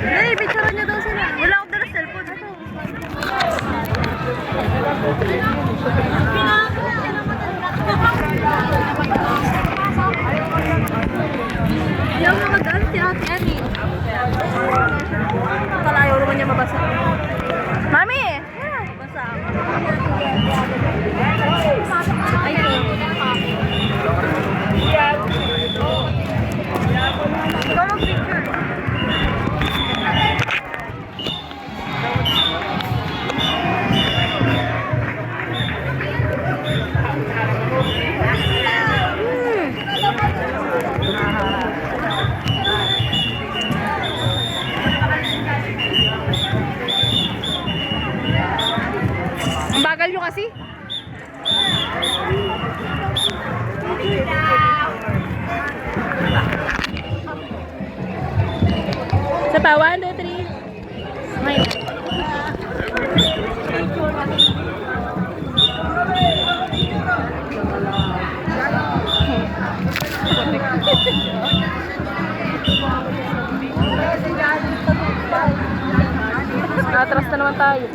Dali, picture niya daw sila. Wala akong dala cellphone. Hindi ako mag-alit si Ate Annie. Kalayo naman niya mabasa. Mami! Mabasa ako. Ay, ikaw mag-picture. Ang bagal nyo kasi. Sa pa, 1, 2, 3. Smile. Atras na naman tayo.